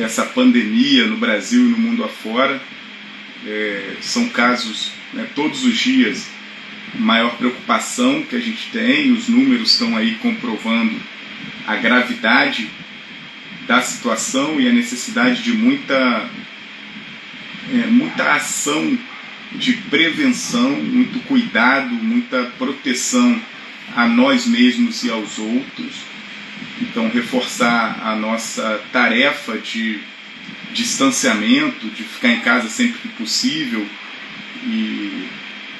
dessa pandemia no Brasil e no mundo afora. São casos, né, todos os dias, maior preocupação que a gente tem, os números estão aí comprovando a gravidade da situação e a necessidade de muita ação de prevenção, muito cuidado, muita proteção a nós mesmos e aos outros. Então, reforçar a nossa tarefa de distanciamento, de ficar em casa sempre que possível. E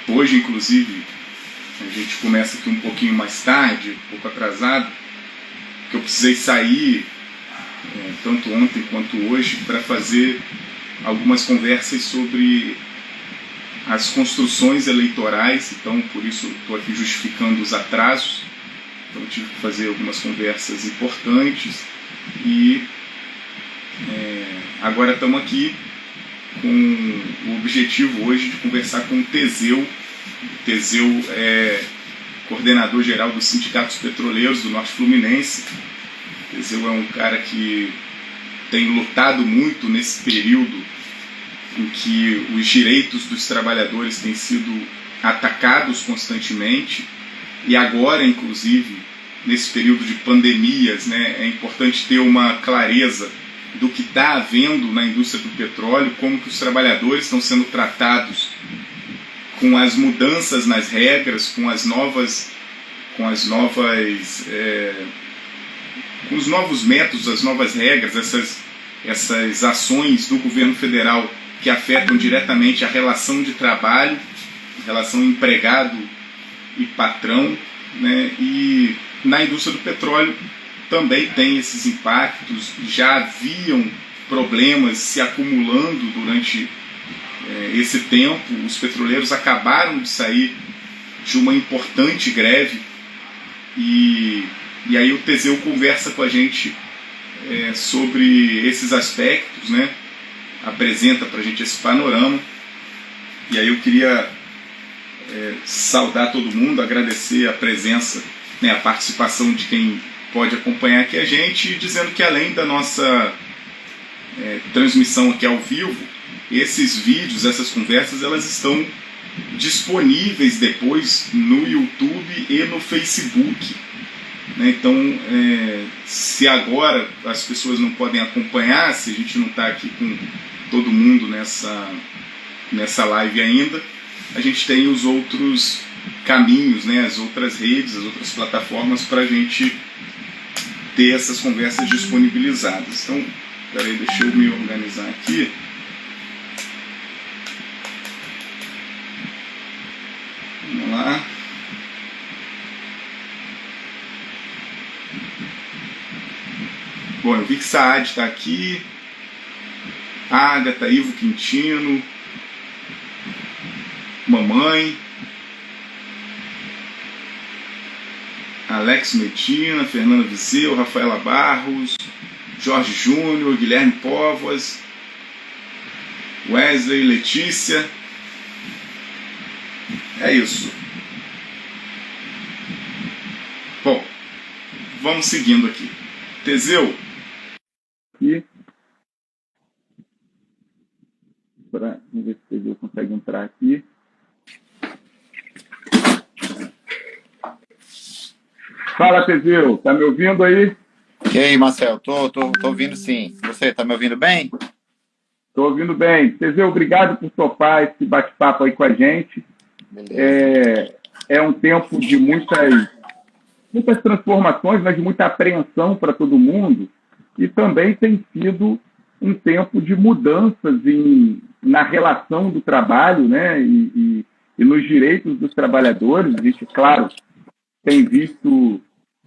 hoje, inclusive, a gente começa aqui um pouquinho mais tarde, um pouco atrasado, que eu precisei sair, tanto ontem quanto hoje, para fazer algumas conversas sobre as construções eleitorais. Então, por isso, estou aqui justificando os atrasos. Então, tive que fazer algumas conversas importantes e agora estamos aqui com o objetivo hoje de conversar com o Teseu. O Teseu é coordenador geral dos sindicatos petroleiros do Norte Fluminense. O Teseu é um cara que tem lutado muito nesse período em que os direitos dos trabalhadores têm sido atacados constantemente, e agora, inclusive, nesse período de pandemias, né, é importante ter uma clareza do que está havendo na indústria do petróleo, como que os trabalhadores estão sendo tratados com as mudanças nas regras, com os novos métodos, as novas regras, essas ações do governo federal que afetam diretamente a relação de trabalho, a relação empregado e patrão, né? E na indústria do petróleo também tem esses impactos. Já haviam problemas se acumulando durante esse tempo. Os petroleiros acabaram de sair de uma importante greve e aí o Teseu conversa com a gente sobre esses aspectos, né? Apresenta para a gente esse panorama. E aí eu queria saudar todo mundo, agradecer a presença, né, a participação de quem pode acompanhar aqui a gente, dizendo que além da nossa transmissão aqui ao vivo, esses vídeos, essas conversas, elas estão disponíveis depois no YouTube e no Facebook. Então, se agora as pessoas não podem acompanhar, se a gente não está aqui com todo mundo nessa live ainda, a gente tem os outros caminhos, né, as outras redes, as outras plataformas para a gente ter essas conversas disponibilizadas. Então, peraí, deixa eu me organizar aqui. Vamos lá. Bom, eu vi que Saad está aqui, Ágata, Ivo Quintino, Mamãe, Alex Medina, Fernanda Viseu, Rafaela Barros, Jorge Júnior, Guilherme Póvoas, Wesley, Letícia. É isso. Bom, vamos seguindo aqui. Teseu. Aqui. Vamos ver se o Teseu consegue entrar aqui. Fala, Teseu. Tá me ouvindo aí? E aí, Marcel? Tô ouvindo sim. Você tá me ouvindo bem? Tô ouvindo bem. Teseu, obrigado por topar esse bate-papo aí com a gente. É um tempo de muitas transformações, mas de muita apreensão para todo mundo, e também tem sido um tempo de mudanças na relação do trabalho, né, e nos direitos dos trabalhadores. A gente, claro, tem visto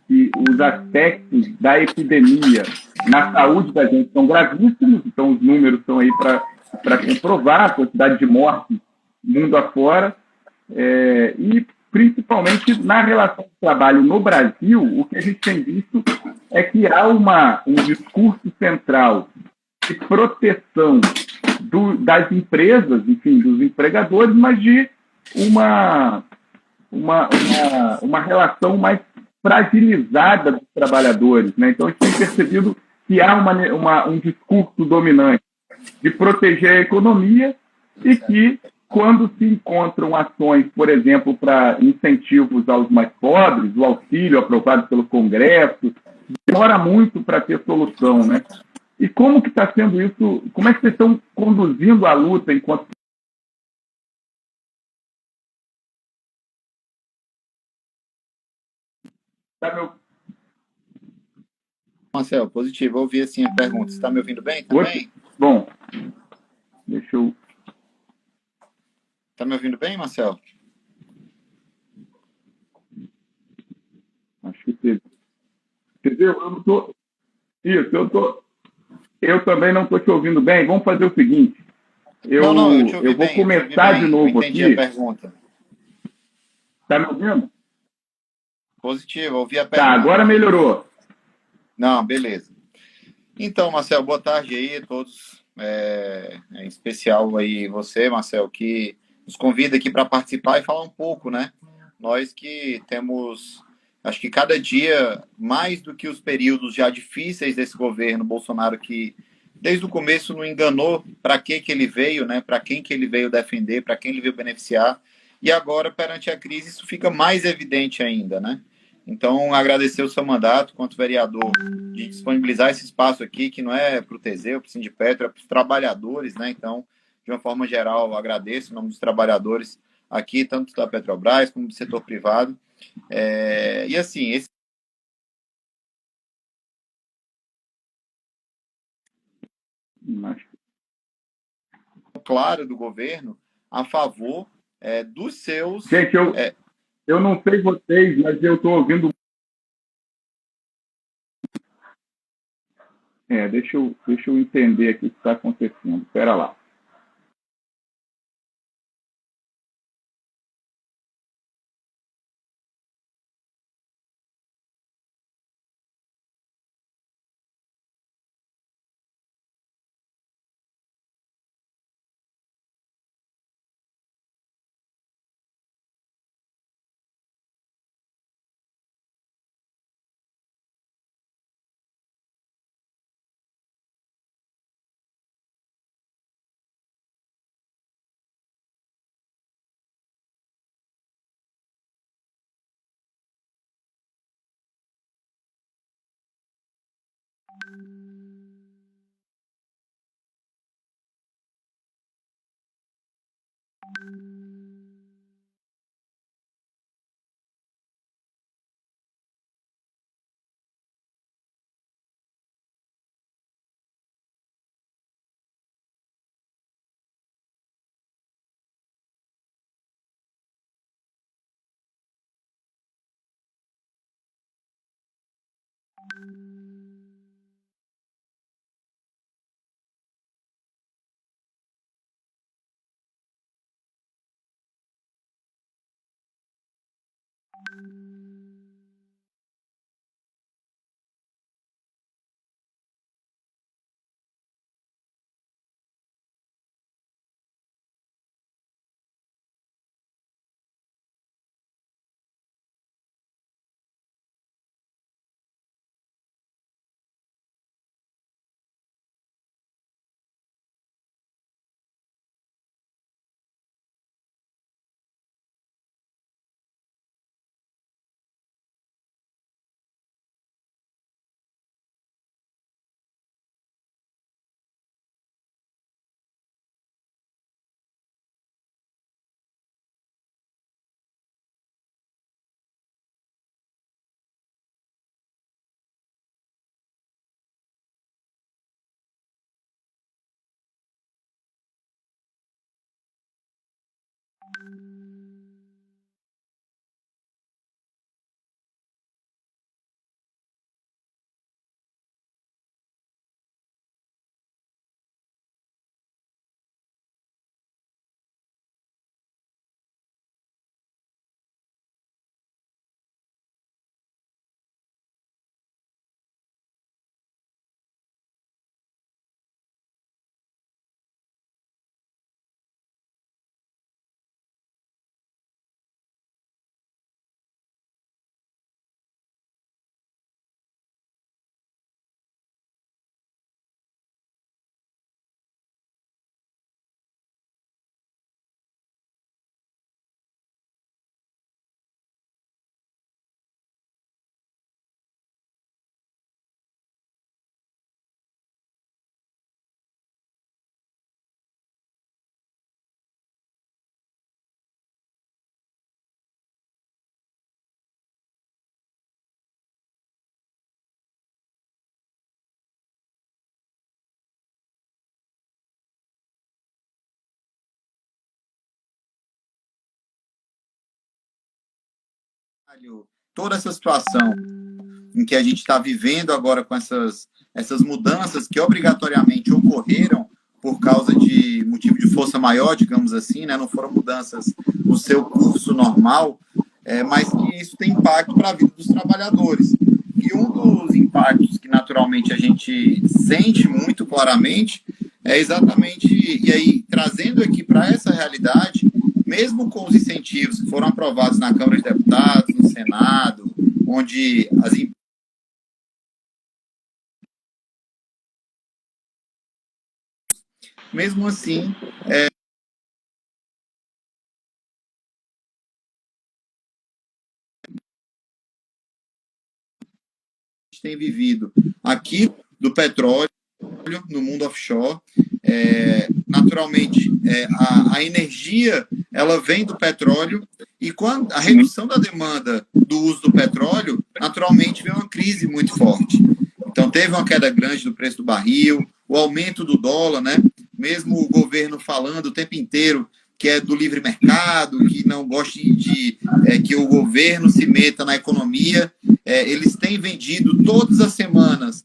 que os aspectos da epidemia na saúde da gente são gravíssimos, então os números estão aí para comprovar a quantidade de mortes mundo afora, e principalmente na relação de trabalho no Brasil, o que a gente tem visto é que há um discurso central de proteção das empresas, enfim, dos empregadores, mas de uma relação mais fragilizada dos trabalhadores, né? Então, a gente tem percebido que há um discurso dominante de proteger a economia e que, quando se encontram ações, por exemplo, para incentivos aos mais pobres, o auxílio aprovado pelo Congresso, demora muito para ter solução, né? E como que está sendo isso? Como é que vocês estão conduzindo a luta enquanto... Tá meu... Marcel, positivo. Eu ouvi assim a pergunta. Você está me ouvindo bem Hoje... também? Bom, deixa eu... Está me ouvindo bem, Marcel? Acho que teve. Entendeu? Eu não tô... Isso, eu tô... Eu também não estou te ouvindo bem. Vamos fazer o seguinte. Não, eu te Eu ouvi vou bem, eu te ouvi começar de bem. Eu novo entendi a aqui. pergunta. Tá me ouvindo? Positivo, eu ouvi a Tá, pergunta. agora melhorou. Não, beleza. Então, Marcel, boa tarde aí a todos. Em especial aí você, Marcel, que nos convida aqui para participar e falar um pouco, né? Nós que temos, acho que cada dia, mais do que os períodos já difíceis desse governo Bolsonaro, que desde o começo não enganou para que ele veio, né? Para quem que ele veio defender, para quem ele veio beneficiar. E agora, perante a crise, isso fica mais evidente ainda, né? Então, agradecer o seu mandato quanto vereador de disponibilizar esse espaço aqui, que não é para o Teseu, para o Sindipetro, é para os trabalhadores, né? Então, de uma forma geral, agradeço em nome dos trabalhadores aqui, tanto da Petrobras como do setor privado. E assim, esse é claro do governo a favor dos seus. Gente, eu não sei vocês, mas eu estou ouvindo. Deixa eu entender aqui o que está acontecendo. Espera lá. toda essa situação em que a gente está vivendo agora com essas mudanças que obrigatoriamente ocorreram por causa de motivo de força maior, digamos assim, né? Não foram mudanças no seu curso normal, mas que isso tem impacto para a vida dos trabalhadores. E um dos impactos que naturalmente a gente sente muito claramente é exatamente, e aí trazendo aqui para essa realidade, mesmo com os incentivos que foram aprovados na Câmara de Deputados, no Senado, onde as mesmo assim, a gente tem vivido aqui do petróleo, no mundo offshore. Naturalmente, a energia ela vem do petróleo e quando a redução da demanda do uso do petróleo, naturalmente vem uma crise muito forte. Então, teve uma queda grande do preço do barril, o aumento do dólar, né? Mesmo o governo falando o tempo inteiro que é do livre mercado, que não gosta que o governo se meta na economia, eles têm vendido todas as semanas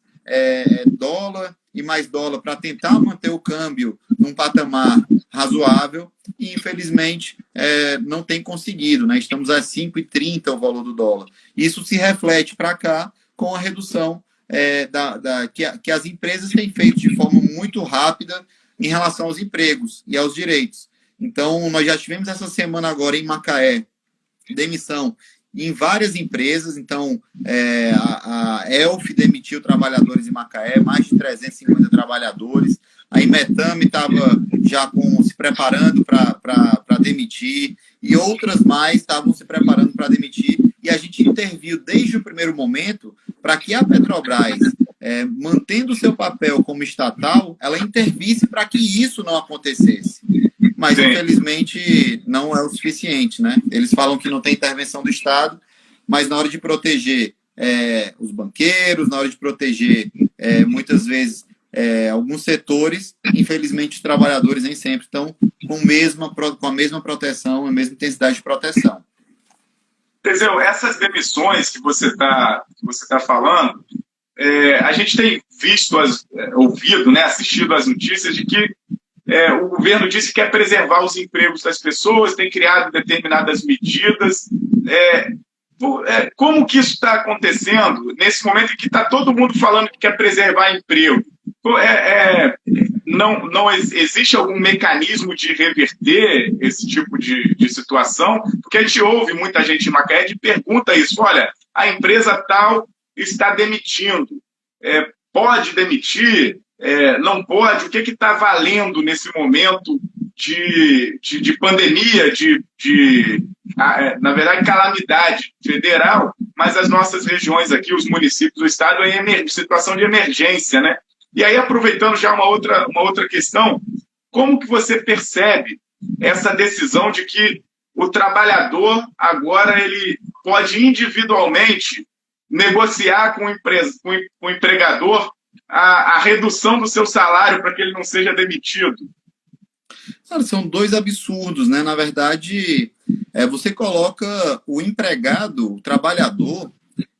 dólar e mais dólar para tentar manter o câmbio num patamar razoável e, infelizmente, não tem conseguido. Né? Estamos a 5,30 o valor do dólar. Isso se reflete para cá com a redução que as empresas têm feito de forma muito rápida em relação aos empregos e aos direitos. Então, nós já tivemos essa semana agora em Macaé demissão em várias empresas. Então, a Elf demitiu trabalhadores em Macaé, mais de 350 trabalhadores. A Imetame estava já se preparando para demitir, e outras mais estavam se preparando para demitir. E a gente interviu desde o primeiro momento para que a Petrobras, mantendo o seu papel como estatal, ela intervisse para que isso não acontecesse. Mas, infelizmente, não é o suficiente, né? Eles falam que não tem intervenção do Estado, mas na hora de proteger os banqueiros, na hora de proteger, muitas vezes, alguns setores, infelizmente, os trabalhadores nem sempre estão com a mesma proteção, a mesma intensidade de proteção. Teseu, essas demissões que você tá falando, a gente tem visto, ouvido, né, assistido às notícias de que o governo disse que quer preservar os empregos das pessoas, tem criado determinadas medidas. Como que isso está acontecendo nesse momento em que está todo mundo falando que quer preservar emprego? Não existe algum mecanismo de reverter esse tipo de situação? Porque a gente ouve muita gente em Macaé que pergunta isso. Olha, a empresa tal está demitindo. Pode demitir? Não pode? O que está valendo nesse momento de pandemia, na verdade, calamidade federal, mas as nossas regiões aqui, os municípios do estado, em situação de emergência, né? E aí, aproveitando já uma outra questão, como que você percebe essa decisão de que o trabalhador agora ele pode individualmente negociar com o empregador a redução do seu salário para que ele não seja demitido? Cara, são dois absurdos, né? Na verdade, você coloca o empregado, o trabalhador,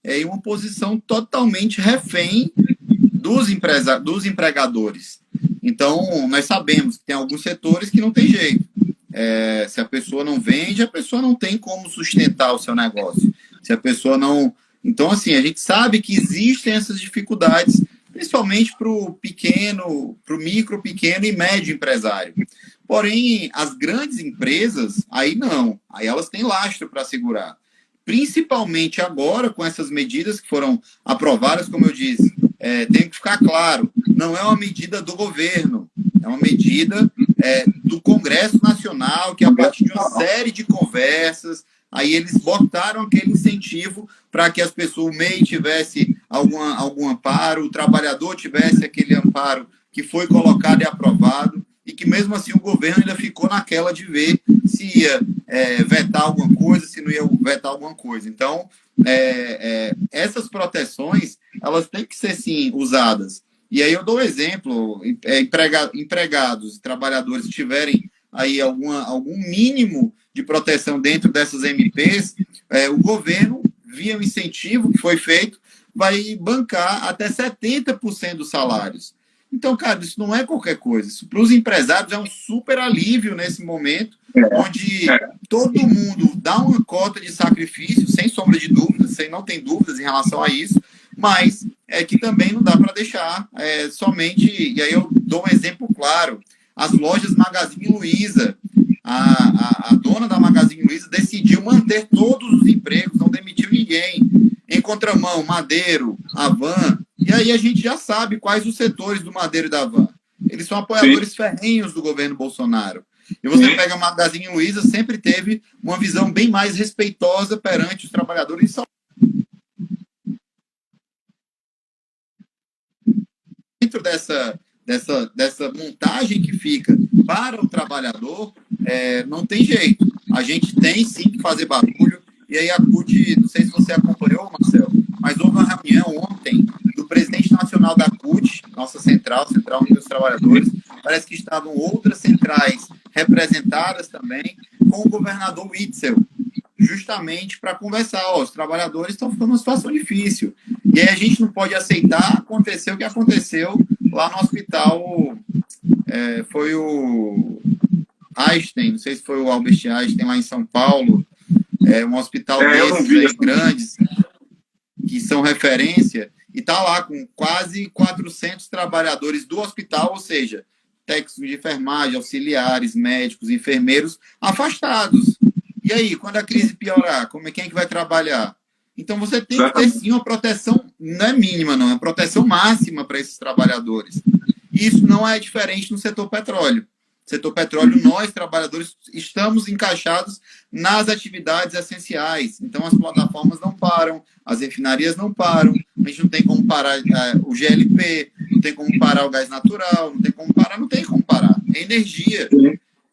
em uma posição totalmente refém dos empregadores. Então, nós sabemos que tem alguns setores que não tem jeito. Se a pessoa não vende, a pessoa não tem como sustentar o seu negócio. Se a pessoa não... Então, assim, a gente sabe que existem essas dificuldades, principalmente para o micro, pequeno e médio empresário. Porém, as grandes empresas, aí não. Aí elas têm lastro para segurar. Principalmente agora, com essas medidas que foram aprovadas, como eu disse, tem que ficar claro, não é uma medida do governo, é uma medida do Congresso Nacional, que a partir de uma série de conversas, aí eles botaram aquele incentivo para que as pessoas, o MEI tivesse algum amparo, o trabalhador tivesse aquele amparo que foi colocado e aprovado, e que mesmo assim o governo ainda ficou naquela de ver se ia vetar alguma coisa, se não ia vetar alguma coisa. Então, essas proteções, elas têm que ser, sim, usadas. E aí eu dou um exemplo, empregados e trabalhadores tiverem aí algum mínimo de proteção dentro dessas MPs, o governo, via o incentivo que foi feito, vai bancar até 70% dos salários. Então, cara, isso não é qualquer coisa. Isso para os empresários é um super alívio nesse momento, onde todo mundo dá uma cota de sacrifício, sem sombra de dúvidas, você não tem dúvidas em relação a isso, mas é que também não dá para deixar somente, e aí eu dou um exemplo claro, as lojas Magazine Luiza, a dona da Magazine Luiza decidiu manter todos os empregos, não demitiu ninguém. Em contramão, Madeiro, Havan, e aí a gente já sabe quais os setores do Madeiro e da Havan. Eles são apoiadores ferrenhos do governo Bolsonaro. E você pega a Magazine Luiza, sempre teve uma visão bem mais respeitosa perante os trabalhadores. Dentro dessa montagem que fica para o trabalhador, não tem jeito. A gente tem sim que fazer barulho. E aí a CUT, não sei se você acompanhou, Marcelo, mas houve uma reunião ontem do presidente nacional da CUT, nossa Central União dos Trabalhadores, parece que estavam outras centrais representadas também, com o governador Witzel, justamente para conversar. Os trabalhadores estão ficando numa situação difícil. E aí a gente não pode aceitar acontecer o que aconteceu lá no hospital, foi o Einstein, não sei se foi o Albert Einstein lá em São Paulo, um hospital desses grandes, que são referência, e está lá com quase 400 trabalhadores do hospital, ou seja, técnicos de enfermagem, auxiliares, médicos, enfermeiros, afastados. E aí, quando a crise piorar, quem é que vai trabalhar? Então você tem que ter sim uma proteção, não é mínima, não, é uma proteção máxima para esses trabalhadores. E isso não é diferente no setor petróleo. Setor petróleo, nós, trabalhadores, estamos encaixados nas atividades essenciais. Então, as plataformas não param, as refinarias não param, a gente não tem como parar o GLP, não tem como parar o gás natural, não tem como parar. É energia,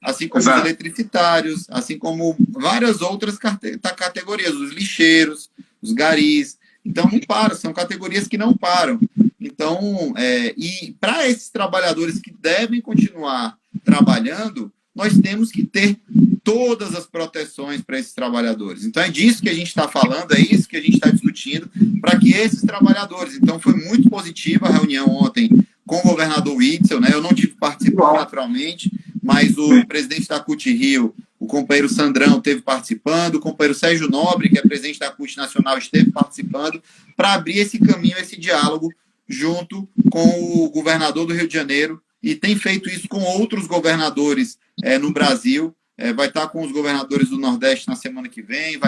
assim como os eletricitários, assim como várias outras categorias, os lixeiros, os garis. Então, não para, são categorias que não param. Então, e para esses trabalhadores que devem continuar trabalhando, nós temos que ter todas as proteções para esses trabalhadores. Então, é disso que a gente está falando, é isso que a gente está discutindo, para que esses trabalhadores... Então, foi muito positiva a reunião ontem com o governador Witzel, né? Eu não tive que participar naturalmente, mas o presidente da CUT Rio, o companheiro Sandrão, esteve participando, o companheiro Sérgio Nobre, que é presidente da CUT Nacional, esteve participando, para abrir esse caminho, esse diálogo, junto com o governador do Rio de Janeiro, e tem feito isso com outros governadores no Brasil, vai estar com os governadores do Nordeste na semana que vem,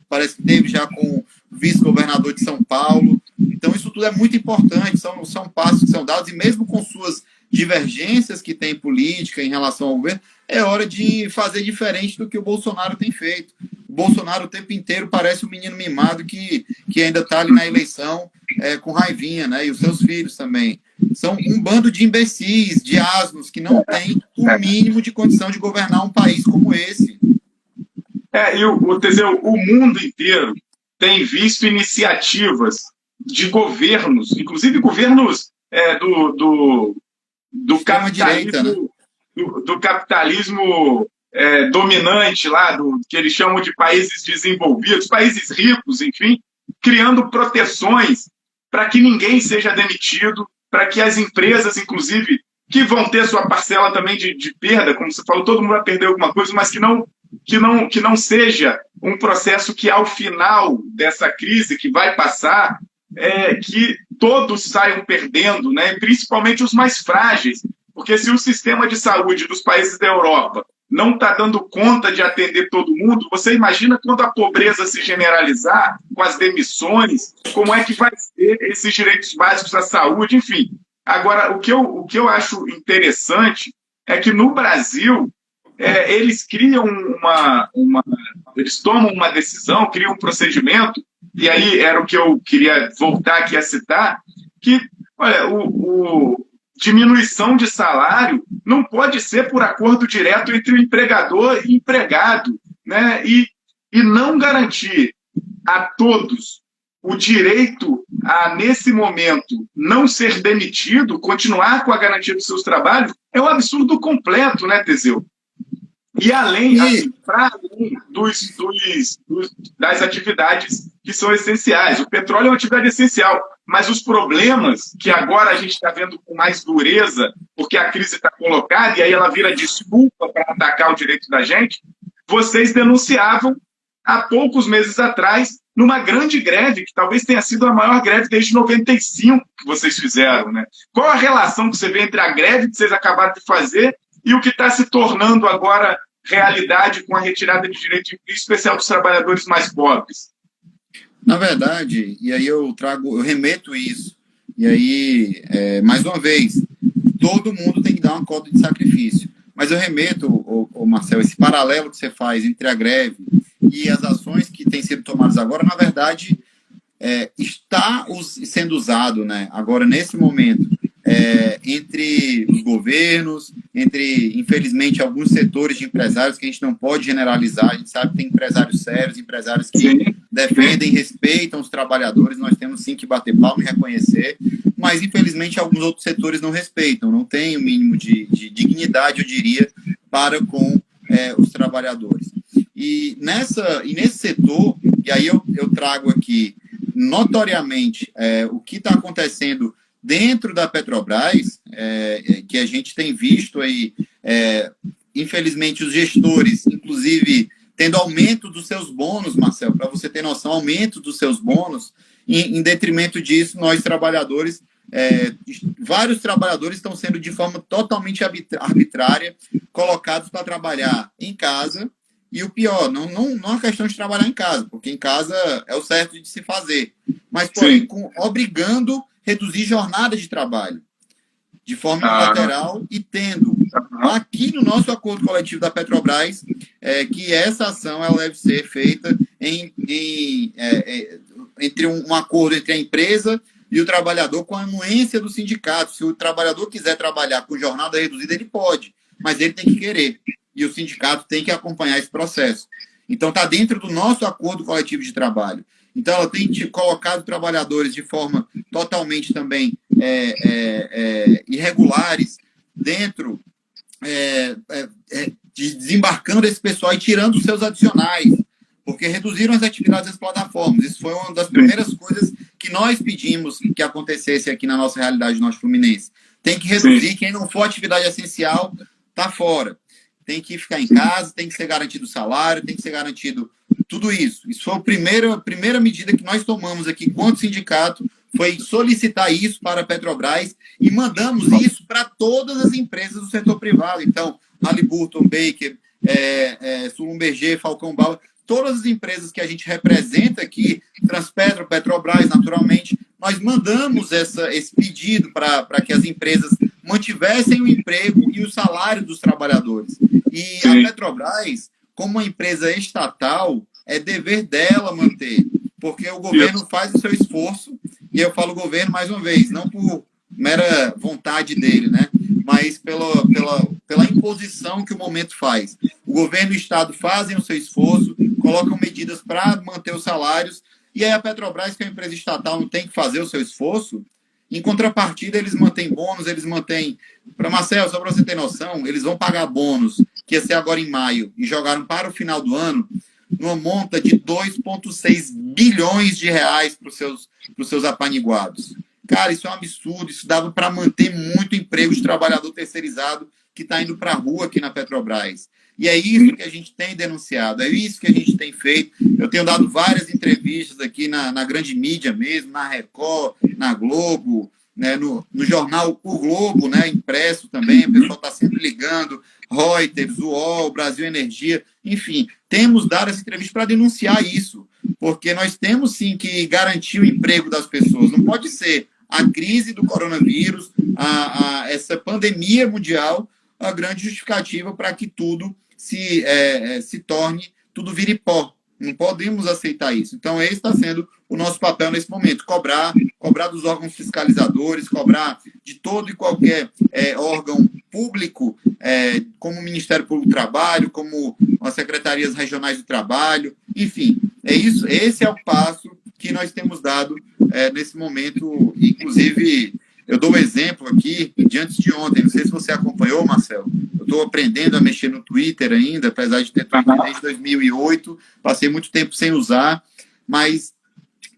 parece que teve já com o vice-governador de São Paulo. Então, isso tudo é muito importante, são passos que são dados, e mesmo com suas divergências que tem política em relação ao governo, é hora de fazer diferente do que o Bolsonaro tem feito. O Bolsonaro o tempo inteiro parece um menino mimado que ainda está ali na eleição com raivinha, né? E os seus filhos também. São um bando de imbecis, de asnos, que não tem o mínimo de condição de governar um país como esse. E o Teseu, o mundo inteiro tem visto iniciativas de governos, inclusive governos do capitalismo, direita, né? do capitalismo dominante lá, que eles chamam de países desenvolvidos, países ricos, enfim, criando proteções para que ninguém seja demitido, para que as empresas, inclusive, que vão ter sua parcela também de perda, como você falou, todo mundo vai perder alguma coisa, mas que não seja um processo que, ao final dessa crise que vai passar, que todos saiam perdendo, né? Principalmente os mais frágeis, porque se o sistema de saúde dos países da Europa não está dando conta de atender todo mundo, você imagina quando a pobreza se generalizar, com as demissões, como é que vai ser esses direitos básicos à saúde, enfim. Agora, o que eu acho interessante é que no Brasil, eles criam eles tomam uma decisão, criam um procedimento, e aí era o que eu queria voltar aqui a citar, que, olha, diminuição de salário não pode ser por acordo direto entre o empregador e empregado, né? E não garantir a todos o direito a, nesse momento, não ser demitido, continuar com a garantia dos seus trabalhos, é um absurdo completo, né, Teseu? E além, assim, para além das atividades que são essenciais. O petróleo é uma atividade essencial, mas os problemas que agora a gente está vendo com mais dureza, porque a crise está colocada e aí ela vira desculpa para atacar o direito da gente, vocês denunciavam há poucos meses atrás, numa grande greve, que talvez tenha sido a maior greve desde 95 que vocês fizeram, né? Qual a relação que você vê entre a greve que vocês acabaram de fazer e o que está se tornando agora realidade com a retirada de direito, em especial dos trabalhadores mais pobres? Na verdade, e aí eu remeto isso, e aí, mais uma vez, todo mundo tem que dar uma cota de sacrifício. Mas eu remeto, Marcel, esse paralelo que você faz entre a greve e as ações que têm sido tomadas agora, na verdade, está sendo usado, né, agora, nesse momento, entre os governos, entre, infelizmente, alguns setores de empresários que a gente não pode generalizar. A gente sabe que tem empresários sérios, empresários que defendem, respeitam os trabalhadores, nós temos sim que bater palma e reconhecer, mas, infelizmente, alguns outros setores não respeitam, não têm o mínimo de dignidade, eu diria, para com os trabalhadores. E nesse setor, e aí eu trago aqui, notoriamente, o que está acontecendo dentro da Petrobras, que a gente tem visto aí, infelizmente, os gestores, inclusive, tendo aumento dos seus bônus, Marcel, para você ter noção, aumento dos seus bônus, em detrimento disso, nós trabalhadores, vários trabalhadores estão sendo de forma totalmente arbitrária colocados para trabalhar em casa, e o pior, não é uma questão de trabalhar em casa, porque em casa é o certo de se fazer, mas, porém, obrigando reduzir jornada de trabalho de forma unilateral e tendo aqui no nosso acordo coletivo da Petrobras que essa ação ela deve ser feita entre um acordo entre a empresa e o trabalhador com a anuência do sindicato. Se o trabalhador quiser trabalhar com jornada reduzida, ele pode, mas ele tem que querer e o sindicato tem que acompanhar esse processo. Então está dentro do nosso acordo coletivo de trabalho. Então, ela tem colocado trabalhadores de forma totalmente também irregulares dentro, desembarcando esse pessoal e tirando os seus adicionais, porque reduziram as atividades das plataformas. Isso foi uma das primeiras coisas que nós pedimos que acontecesse aqui na nossa realidade, no Norte Fluminense. Tem que reduzir, quem não for atividade essencial, está fora. Tem que ficar em casa, tem que ser garantido o salário, tem que ser garantido tudo isso. Isso foi a primeira medida que nós tomamos aqui, quanto sindicato, foi solicitar isso para a Petrobras e mandamos isso para todas as empresas do setor privado. Então, Halliburton, Baker, Schlumberger, Falcão Bauer, todas as empresas que a gente representa aqui, Transpetro, Petrobras, naturalmente, nós mandamos esse pedido para que as empresas mantivessem o emprego e o salário dos trabalhadores. E a Petrobras, como uma empresa estatal, é dever dela manter, porque o governo faz o seu esforço, e eu falo governo mais uma vez, não por mera vontade dele, né? Mas pela imposição que o momento faz. O governo e o Estado fazem o seu esforço, colocam medidas para manter os salários, e aí a Petrobras, que é uma empresa estatal, não tem que fazer o seu esforço. Em contrapartida, eles mantêm bônus, eles mantêm... Para Marcel, só para você ter noção, eles vão pagar bônus, que ia ser agora em maio, e jogaram para o final do ano, numa monta de 2,6 bilhões de reais para os seus apaniguados. Cara, isso é um absurdo, isso dava para manter muito emprego de trabalhador terceirizado que está indo para a rua aqui na Petrobras. E é isso que a gente tem denunciado, é isso que a gente tem feito. Eu tenho dado várias entrevistas aqui na grande mídia mesmo, na Record, na Globo, né, no jornal O Globo, né, impresso também, o pessoal está sempre ligando, Reuters, UOL, Brasil Energia, enfim, temos dado essa entrevista para denunciar isso, porque nós temos sim que garantir o emprego das pessoas. Não pode ser a crise do coronavírus, essa pandemia mundial, a grande justificativa para que tudo se torne, tudo vire pó. Não podemos aceitar isso. Então, esse está sendo o nosso papel nesse momento, cobrar dos órgãos fiscalizadores, cobrar de todo e qualquer órgão público, como o Ministério Público do Trabalho, como as secretarias regionais do trabalho, enfim, é isso. Esse é o passo que nós temos dado nesse momento, inclusive Eu dou um exemplo aqui, de antes de ontem, não sei se você acompanhou, Marcelo, eu estou aprendendo a mexer no Twitter ainda, apesar de ter Twitter desde 2008, passei muito tempo sem usar, mas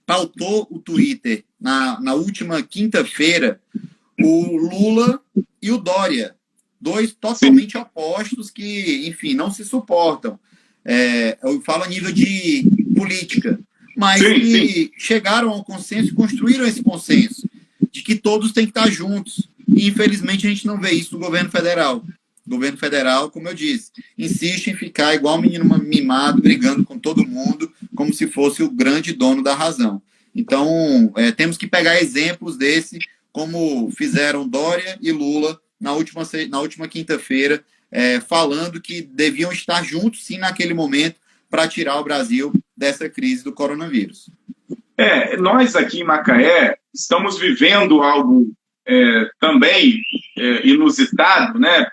pautou o Twitter na última quinta-feira o Lula e o Dória, dois totalmente opostos que, enfim, não se suportam. Eu falo a nível de política, mas que chegaram ao consenso e construíram esse consenso de que todos têm que estar juntos. E, infelizmente, a gente não vê isso no governo federal. O governo federal, como eu disse, insiste em ficar igual um menino mimado, brigando com todo mundo, como se fosse o grande dono da razão. Então, temos que pegar exemplos desse, como fizeram Dória e Lula na última quinta-feira, falando que deviam estar juntos, sim, naquele momento, para tirar o Brasil dessa crise do coronavírus. Nós aqui em Macaé estamos vivendo algo também inusitado, né?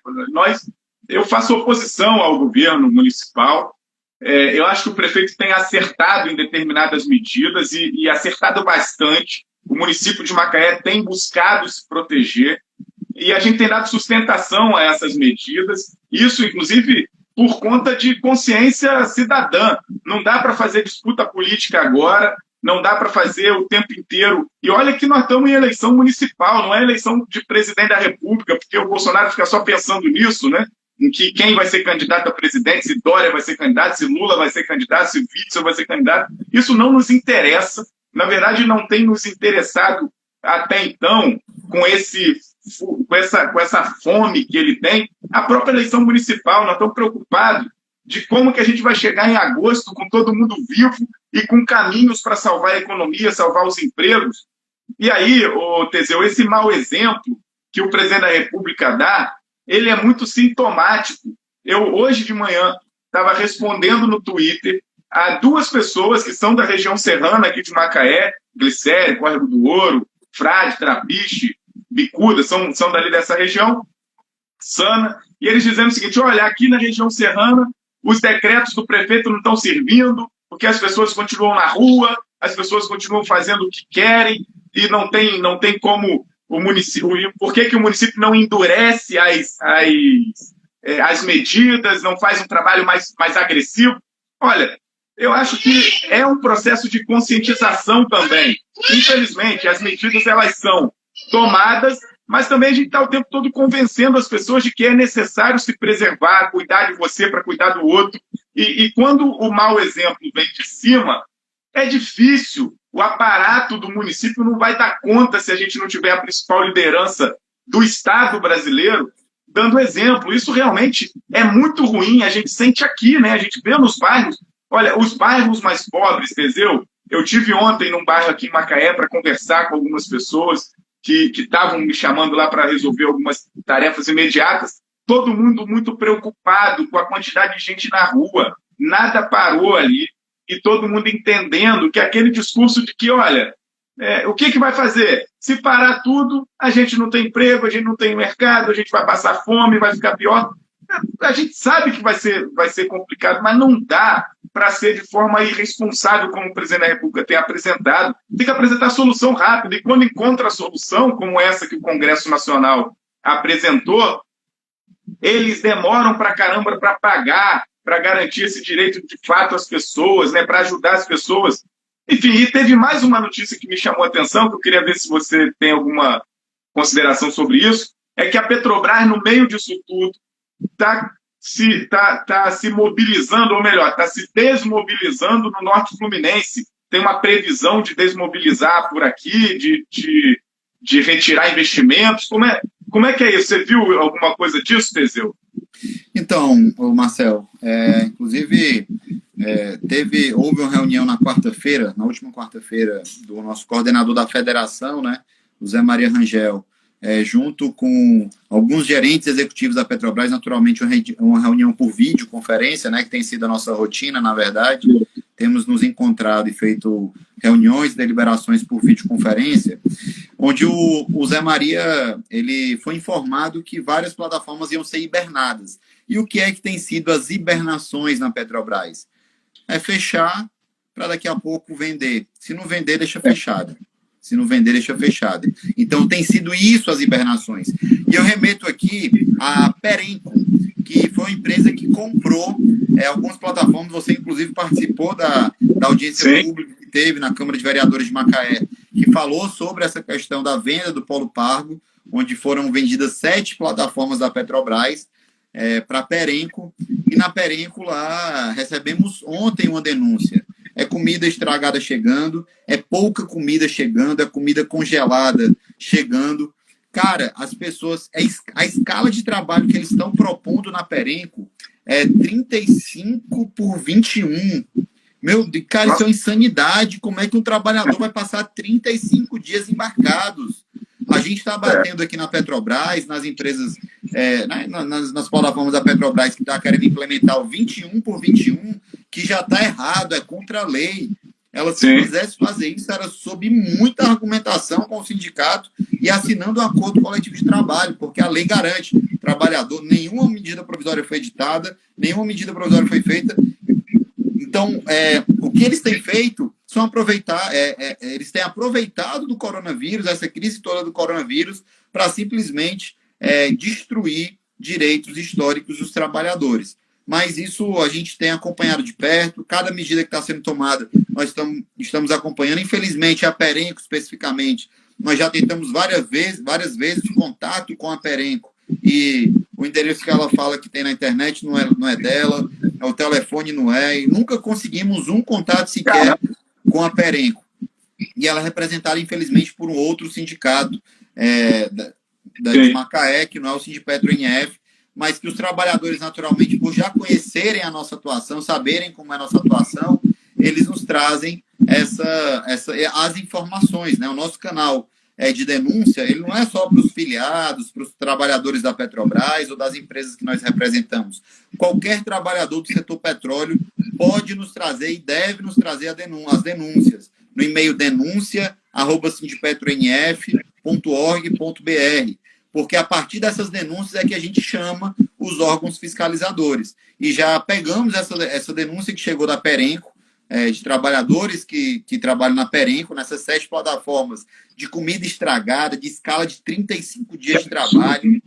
Eu faço oposição ao governo municipal. Eu acho que o prefeito tem acertado em determinadas medidas e acertado bastante. O município de Macaé tem buscado se proteger e a gente tem dado sustentação a essas medidas. Isso, inclusive, por conta de consciência cidadã. Não dá para fazer disputa política agora, não dá para fazer o tempo inteiro. E olha que nós estamos em eleição municipal, não é eleição de presidente da República, porque o Bolsonaro fica só pensando nisso, né? Em que quem vai ser candidato a presidente, se Dória vai ser candidato, se Lula vai ser candidato, se Witzel vai ser candidato. Isso não nos interessa. Na verdade, não tem nos interessado até então com essa fome que ele tem. A própria eleição municipal, nós estamos preocupados de como que a gente vai chegar em agosto com todo mundo vivo e com caminhos para salvar a economia, salvar os empregos. E aí, Teseu, esse mau exemplo que o presidente da República dá, ele é muito sintomático. Eu, hoje de manhã, estava respondendo no Twitter a duas pessoas que são da região serrana aqui de Macaé, Glicério, Córrego do Ouro, Frade, Trapiche, Bicuda, são dali dessa região, Sana, e eles dizendo o seguinte: olha, aqui na região serrana, os decretos do prefeito não estão servindo, porque as pessoas continuam na rua, as pessoas continuam fazendo o que querem, e não tem como o município... Por que o município não endurece as medidas, não faz um trabalho mais agressivo? Olha, eu acho que é um processo de conscientização também. Infelizmente, as medidas elas são tomadas, mas também a gente está o tempo todo convencendo as pessoas de que é necessário se preservar, cuidar de você para cuidar do outro. E quando o mau exemplo vem de cima, é difícil. O aparato do município não vai dar conta se a gente não tiver a principal liderança do Estado brasileiro dando exemplo. Isso realmente é muito ruim. A gente sente aqui, né? A gente vê nos bairros. Olha, os bairros mais pobres, Teseu, eu tive ontem num bairro aqui em Macaé para conversar com algumas pessoas que estavam me chamando lá para resolver algumas tarefas imediatas. Todo mundo muito preocupado com a quantidade de gente na rua. Nada parou ali. E todo mundo entendendo que aquele discurso de que, olha, o que vai fazer? Se parar tudo, a gente não tem emprego, a gente não tem mercado, a gente vai passar fome, vai ficar pior. A gente sabe que vai ser complicado, mas não dá para ser de forma irresponsável, como o presidente da República tem apresentado. Tem que apresentar solução rápida. E quando encontra a solução, como essa que o Congresso Nacional apresentou, eles demoram para caramba para pagar, para garantir esse direito de fato às pessoas, né, para ajudar as pessoas. Enfim, e teve mais uma notícia que me chamou a atenção, que eu queria ver se você tem alguma consideração sobre isso, é que a Petrobras, no meio disso tudo, está se mobilizando, ou melhor, está se desmobilizando no Norte Fluminense. Tem uma previsão de desmobilizar por aqui, de retirar investimentos. Como é que é isso? Você viu alguma coisa disso, Teseu? Então, Marcel, inclusive houve uma reunião na última quarta-feira, do nosso coordenador da federação, né, o Zé Maria Rangel, junto com alguns gerentes executivos da Petrobras, naturalmente uma reunião por videoconferência, né, que tem sido a nossa rotina, na verdade. Temos nos encontrado e feito reuniões, deliberações por videoconferência, onde o Zé Maria ele foi informado que várias plataformas iam ser hibernadas. E o que é que tem sido as hibernações na Petrobras? É fechar para daqui a pouco vender. Se não vender, deixa fechado. Se não vender, deixa fechada. Então, tem sido isso as hibernações. E eu remeto aqui a Perenco, que foi uma empresa que comprou algumas plataformas. Você, inclusive, participou da audiência pública que teve na Câmara de Vereadores de Macaé, que falou sobre essa questão da venda do Polo Pargo, onde foram vendidas 7 plataformas da Petrobras para a Perenco. E na Perenco, lá, recebemos ontem uma denúncia. É comida estragada chegando, é pouca comida chegando, é comida congelada chegando. Cara, as pessoas... A escala de trabalho que eles estão propondo na Perenco é 35 por 21. Meu Deus, cara, isso é uma insanidade. Como é que um trabalhador vai passar 35 dias embarcados? A gente está batendo aqui na Petrobras, nas empresas, nas plataformas da Petrobras que está querendo implementar o 21 por 21, que já está errado, é contra a lei. Ela, se quisesse fazer isso, era sob muita argumentação com o sindicato e assinando um acordo coletivo de trabalho, porque a lei garante trabalhador, nenhuma medida provisória foi editada, nenhuma medida provisória foi feita. Então, o que eles têm feito são aproveitar, eles têm aproveitado do coronavírus, essa crise toda do coronavírus, para simplesmente destruir direitos históricos dos trabalhadores. Mas isso a gente tem acompanhado de perto, cada medida que está sendo tomada, nós estamos acompanhando. Infelizmente, a Perenco, especificamente, nós já tentamos várias vezes contato com a Perenco, e o endereço que ela fala que tem na internet não é dela, o telefone não é, e nunca conseguimos um contato sequer com a Perenco. E ela é representada, infelizmente, por um outro sindicato de Macaé, que não é o Sindipetro-NF, mas que os trabalhadores, naturalmente, por já conhecerem a nossa atuação, saberem como é a nossa atuação, eles nos trazem as informações, né? O nosso canal de denúncia, ele não é só para os filiados, para os trabalhadores da Petrobras ou das empresas que nós representamos. Qualquer trabalhador do setor petróleo pode nos trazer e deve nos trazer as denúncias no e-mail denúncia@sindipetronf.org.br, porque a partir dessas denúncias é que a gente chama os órgãos fiscalizadores. E já pegamos essa denúncia que chegou da Perenco, de trabalhadores que trabalham na Perenco, nessas 7 plataformas de comida estragada, de escala de 35 dias de trabalho,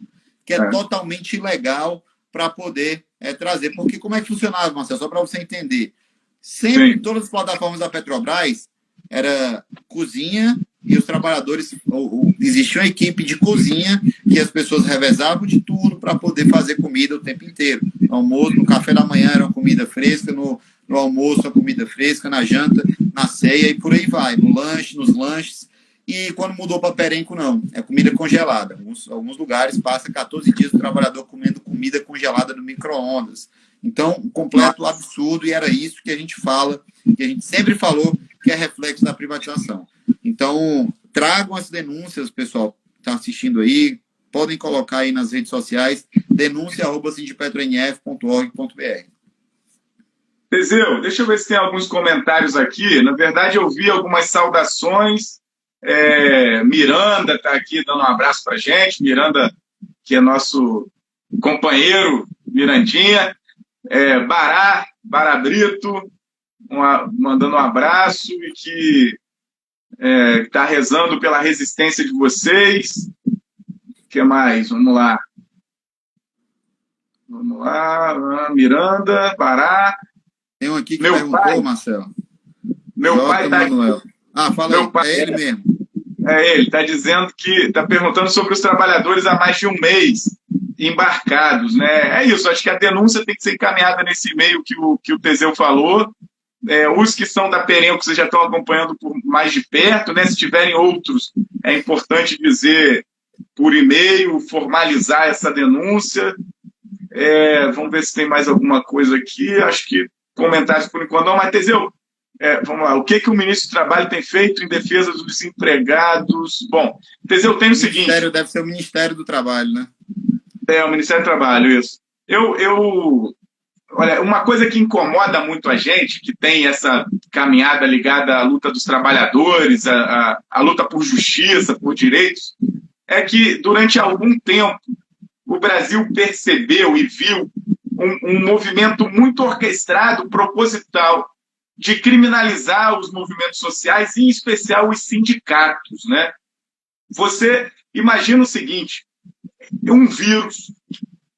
que é totalmente ilegal para poder trazer. Porque como é que funcionava, Marcelo? Só para você entender. Sempre em todas as plataformas da Petrobras, era cozinha e os trabalhadores, existia uma equipe de cozinha que as pessoas revezavam de turno para poder fazer comida o tempo inteiro. No almoço, no café da manhã era uma comida fresca, no almoço a comida fresca, na janta, na ceia e por aí vai, no lanche, nos lanches. E quando mudou para Perenco, não, é comida congelada. Alguns lugares passa 14 dias o trabalhador comendo comida congelada no micro-ondas. Então, um completo absurdo, e era isso que a gente fala, que a gente sempre falou, que é reflexo da privatização. Então, tragam as denúncias, pessoal que está assistindo aí, podem colocar aí nas redes sociais, denúncia@sindipetronf.org.br. Teseu, deixa eu ver se tem alguns comentários aqui. Na verdade, eu vi algumas saudações. Miranda está aqui dando um abraço para a gente. Miranda, que é nosso companheiro, Mirandinha. Bará Brito, mandando um abraço e que está rezando pela resistência de vocês. O que mais? Vamos lá. Miranda, Bará. Tem um aqui que perguntou, Marcelo. Meu pai está aqui. Fala aí, é ele mesmo. É ele, está dizendo que está perguntando sobre os trabalhadores há mais de um mês embarcados, né? É isso, acho que a denúncia tem que ser encaminhada nesse e-mail que o Teseu falou. Os que são da Perenco, vocês já estão acompanhando por mais de perto, né? Se tiverem outros, é importante dizer por e-mail, formalizar essa denúncia. Vamos ver se tem mais alguma coisa aqui. Acho que comentários por enquanto não, mas Teseu, vamos lá. O que o ministro do Trabalho tem feito em defesa dos desempregados? Bom, Teseu, tem o seguinte... Deve ser o Ministério do Trabalho, né? O Ministério do Trabalho, isso. Olha, uma coisa que incomoda muito a gente, que tem essa caminhada ligada à luta dos trabalhadores, à luta por justiça, por direitos, é que durante algum tempo o Brasil percebeu e viu um movimento muito orquestrado, proposital, de criminalizar os movimentos sociais, em especial os sindicatos, né? Você imagina o seguinte, um vírus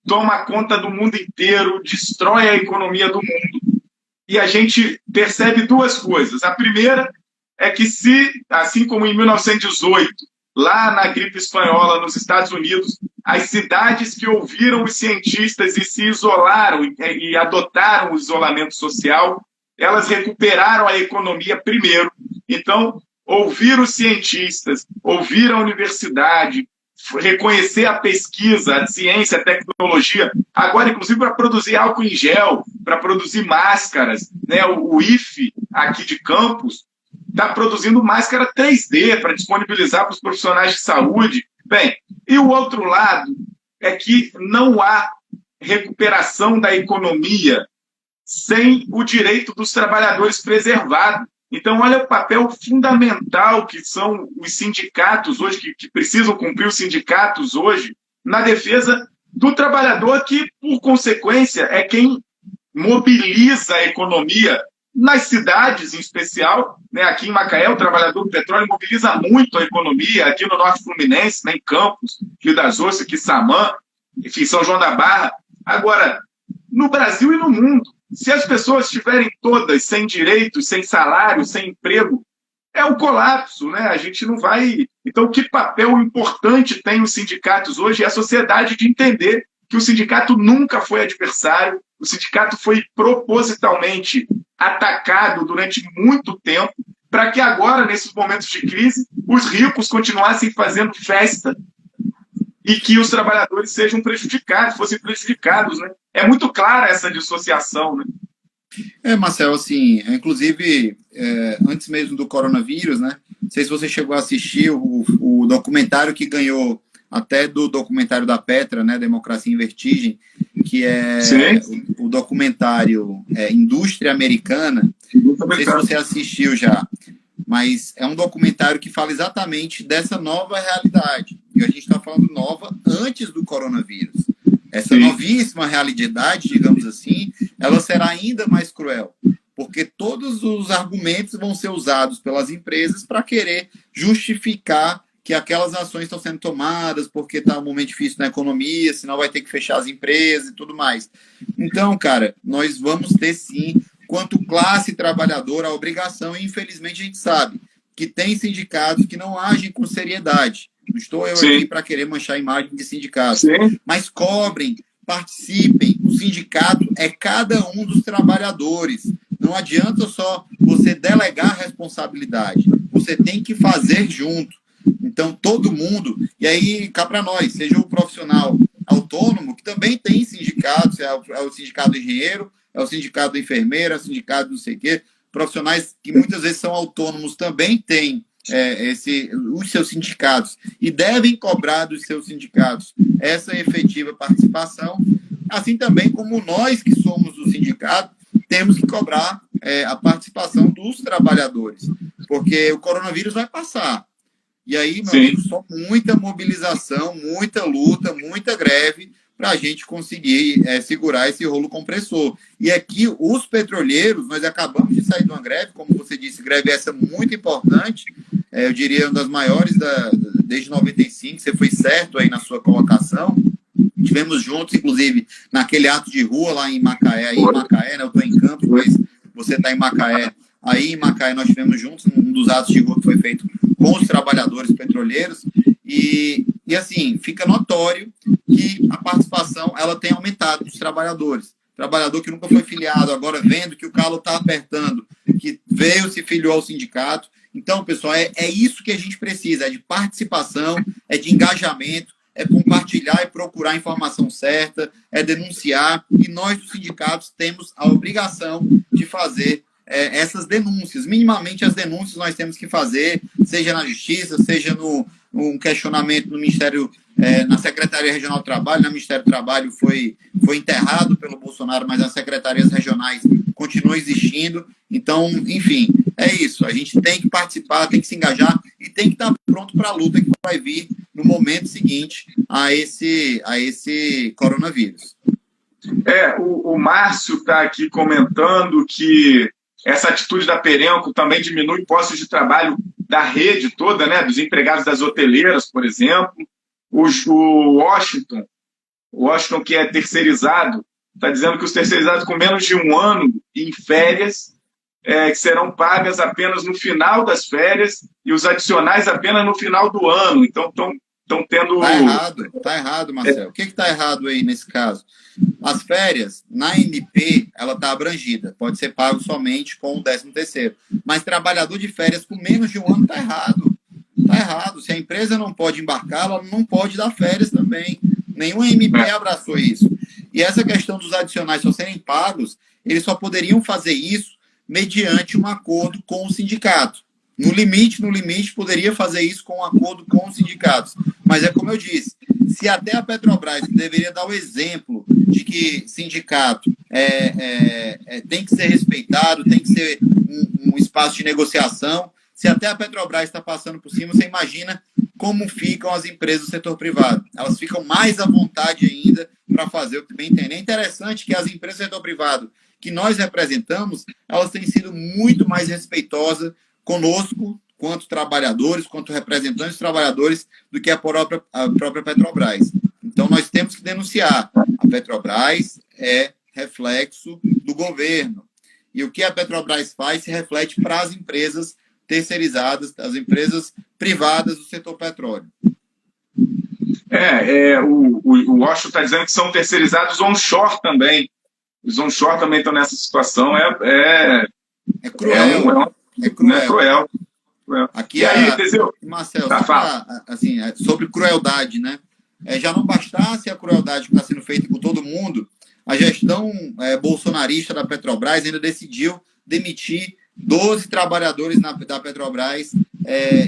toma conta do mundo inteiro, destrói a economia do mundo, e a gente percebe duas coisas. A primeira é que se, assim como em 1918, lá na gripe espanhola, nos Estados Unidos, as cidades que ouviram os cientistas e se isolaram e adotaram o isolamento social, elas recuperaram a economia primeiro. Então, ouvir os cientistas, ouvir a universidade, reconhecer a pesquisa, a ciência, a tecnologia, agora, inclusive, para produzir álcool em gel, para produzir máscaras, né? O IFE, aqui de Campos, está produzindo máscara 3D para disponibilizar para os profissionais de saúde. Bem, e o outro lado é que não há recuperação da economia sem o direito dos trabalhadores preservado. Então, olha o papel fundamental que são os sindicatos hoje, que precisam cumprir os sindicatos hoje, na defesa do trabalhador, que, por consequência, é quem mobiliza a economia nas cidades, em especial, né? Aqui em Macaé, o trabalhador do petróleo mobiliza muito a economia, aqui no Norte Fluminense, né? Em Campos, Rio das Ostras, Quissamã, enfim, São João da Barra. Agora, no Brasil e no mundo, se as pessoas estiverem todas sem direitos, sem salário, sem emprego, é um colapso, né? A gente não vai... Então, que papel importante tem os sindicatos hoje e a sociedade de entender que o sindicato nunca foi adversário, o sindicato foi propositalmente atacado durante muito tempo, para que agora, nesses momentos de crise, os ricos continuassem fazendo festa e que os trabalhadores sejam prejudicados, fossem prejudicados, né? É muito clara essa dissociação, né? Marcelo, assim, inclusive, antes mesmo do coronavírus, né? Não sei se você chegou a assistir o documentário que ganhou até do documentário da Petra, né? Democracia em Vertigem, que é o documentário Indústria Americana. Não sei se você assistiu já, mas é um documentário que fala exatamente dessa nova realidade. E a gente está falando nova antes do coronavírus. Essa novíssima realidade, digamos assim, ela será ainda mais cruel, porque todos os argumentos vão ser usados pelas empresas para querer justificar que aquelas ações estão sendo tomadas porque está um momento difícil na economia, senão vai ter que fechar as empresas e tudo mais. Então, cara, nós vamos ter sim, quanto classe trabalhadora, a obrigação, e infelizmente a gente sabe que tem sindicatos que não agem com seriedade. Não estou eu aqui para querer manchar a imagem de sindicatos, mas cobrem, participem. O sindicato é cada um dos trabalhadores. Não adianta só você delegar a responsabilidade. Você tem que fazer junto. Então, todo mundo, e aí cá para nós, seja o profissional autônomo, que também tem sindicatos, é o sindicato do engenheiro, é o sindicato do enfermeiro, é o sindicato não sei o quê, profissionais que muitas vezes são autônomos também têm os seus sindicatos e devem cobrar dos seus sindicatos essa efetiva participação, assim também como nós que somos do sindicato temos que cobrar a participação dos trabalhadores, porque o coronavírus vai passar. E aí, meu amigo, só muita mobilização, muita luta, muita greve para a gente conseguir segurar esse rolo compressor. E aqui, os petroleiros, nós acabamos de sair de uma greve, como você disse, greve essa muito importante, eu diria uma das maiores desde 95, você foi certo aí na sua colocação. Tivemos juntos, inclusive, naquele ato de rua lá em Macaé, aí em Macaé, né? Eu estou em Campos, mas você está em Macaé. Aí em Macaé nós tivemos juntos um dos atos de rua que foi feito com os trabalhadores petroleiros e assim, fica notório que a participação ela tem aumentado dos trabalhadores. Trabalhador que nunca foi filiado, agora vendo que o calo está apertando, que veio, se filiou ao sindicato. Então, pessoal, é isso que a gente precisa, é de participação, é de engajamento, é compartilhar e procurar a informação certa, é denunciar, e nós dos sindicatos temos a obrigação de fazer essas denúncias. Minimamente as denúncias nós temos que fazer, seja na Justiça, seja num questionamento no Ministério, na Secretaria Regional do Trabalho. No Ministério do Trabalho foi enterrado pelo Bolsonaro, mas as secretarias regionais continuam existindo. Então, enfim, é isso. A gente tem que participar, tem que se engajar e tem que estar pronto para a luta que vai vir no momento seguinte a esse coronavírus. O Márcio está aqui comentando que essa atitude da Perenco também diminui postos de trabalho da rede toda, né, dos empregados das hoteleiras, por exemplo. O Washington, que é terceirizado, está dizendo que os terceirizados com menos de um ano em férias que serão pagas apenas no final das férias e os adicionais apenas no final do ano. Então, estão tendo... Tá errado, Marcelo. O que está errado aí nesse caso? As férias, na NP, ela está abrangida. Pode ser pago somente com o 13º. Mas trabalhador de férias com menos de um ano está errado. Está errado. Se a empresa não pode embarcar, ela não pode dar férias também. Nenhuma MP abraçou isso. E essa questão dos adicionais só serem pagos, eles só poderiam fazer isso mediante um acordo com o sindicato. No limite, poderia fazer isso com um acordo com os sindicatos. Mas é como eu disse, se até a Petrobras, que deveria dar o exemplo de que sindicato tem que ser respeitado, tem que ser um espaço de negociação, se até a Petrobras está passando por cima, você imagina como ficam as empresas do setor privado. Elas ficam mais à vontade ainda para fazer o que bem entender. É interessante que as empresas do setor privado que nós representamos, elas têm sido muito mais respeitosas conosco, quanto trabalhadores, quanto representantes de trabalhadores, do que a própria Petrobras. Então, nós temos que denunciar. A Petrobras é reflexo do governo. E o que a Petrobras faz se reflete para as empresas terceirizadas, as empresas privadas do setor petróleo. O Washington está dizendo que são terceirizados onshore também. Os onshore também estão nessa situação. É cruel. É cruel. Aqui e aí, Teseu? Marcelo, assim, sobre crueldade, né? Já não bastasse a crueldade que está sendo feita com todo mundo, a gestão bolsonarista da Petrobras ainda decidiu demitir 12 trabalhadores da Petrobras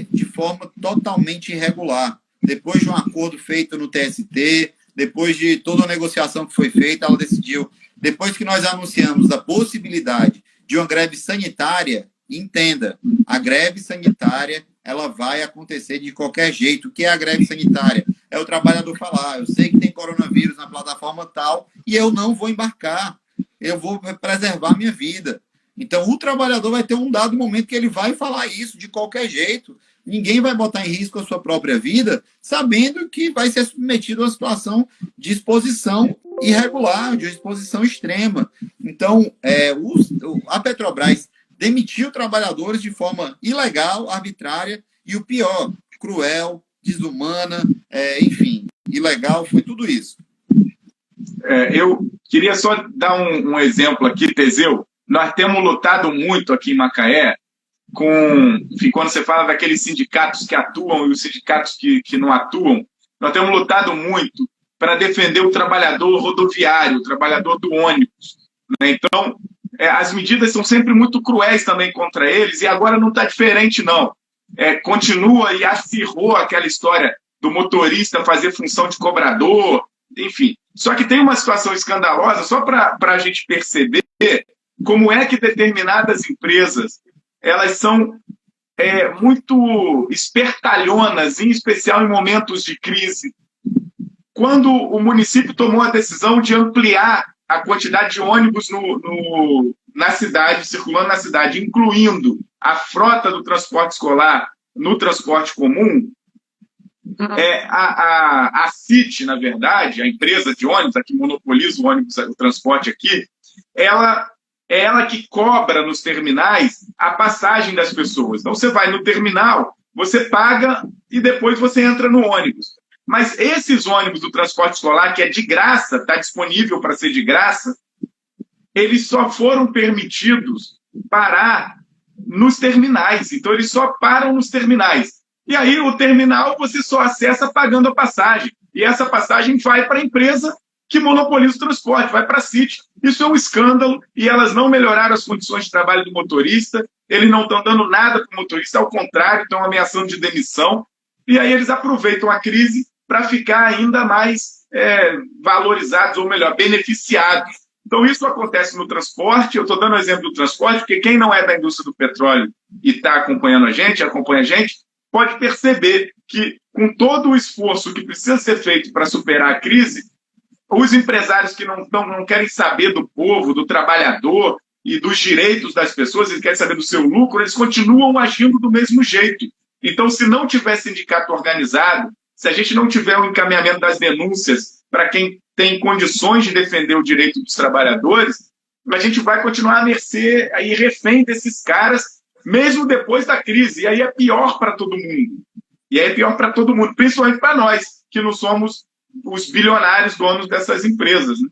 de forma totalmente irregular. Depois de um acordo feito no TST, depois de toda a negociação que foi feita, ela decidiu. Depois que nós anunciamos a possibilidade de uma greve sanitária, entenda, a greve sanitária ela vai acontecer de qualquer jeito. O que é a greve sanitária? É o trabalhador falar, eu sei que tem coronavírus na plataforma tal e eu não vou embarcar, eu vou preservar a minha vida. Então, o trabalhador vai ter um dado momento que ele vai falar isso de qualquer jeito. Ninguém vai botar em risco a sua própria vida sabendo que vai ser submetido a uma situação de exposição irregular, de exposição extrema. Então, a Petrobras demitiu trabalhadores de forma ilegal, arbitrária e o pior, cruel, desumana, enfim, ilegal, foi tudo isso. Eu queria só dar um exemplo aqui, Teseu. Nós temos lutado muito aqui em Macaé quando você fala daqueles sindicatos que atuam e os sindicatos que não atuam, nós temos lutado muito para defender o trabalhador rodoviário, o trabalhador do ônibus, né? Então, as medidas são sempre muito cruéis também contra eles, e agora não está diferente, não. Continua e acirrou aquela história do motorista fazer função de cobrador, enfim. Só que tem uma situação escandalosa, só para a gente perceber como é que determinadas empresas elas são muito espertalhonas, em especial em momentos de crise. Quando o município tomou a decisão de ampliar a quantidade de ônibus na cidade, circulando na cidade, incluindo a frota do transporte escolar no transporte comum, a CIT, na verdade, a empresa de ônibus, a que monopoliza o transporte aqui, ela que cobra nos terminais a passagem das pessoas. Então, você vai no terminal, você paga e depois você entra no ônibus. Mas esses ônibus do transporte escolar, que é de graça, está disponível para ser de graça, eles só foram permitidos parar nos terminais. Então, eles só param nos terminais. E aí, o terminal você só acessa pagando a passagem. E essa passagem vai para a empresa que monopoliza o transporte, vai para a CIT. Isso é um escândalo e elas não melhoraram as condições de trabalho do motorista, eles não estão dando nada para o motorista, ao contrário, estão ameaçando de demissão. E aí eles aproveitam a crise para ficar ainda mais valorizados, ou melhor, beneficiados. Então, isso acontece no transporte. Eu estou dando o exemplo do transporte, porque quem não é da indústria do petróleo e está acompanha a gente, pode perceber que, com todo o esforço que precisa ser feito para superar a crise, os empresários que não querem saber do povo, do trabalhador, e dos direitos das pessoas, eles querem saber do seu lucro, eles continuam agindo do mesmo jeito. Então, se não tiver sindicato organizado, se a gente não tiver o encaminhamento das denúncias para quem tem condições de defender o direito dos trabalhadores, a gente vai continuar à mercê, aí refém desses caras, mesmo depois da crise. E aí é pior para todo mundo. E aí é pior para todo mundo, principalmente para nós, que não somos os bilionários donos dessas empresas, né?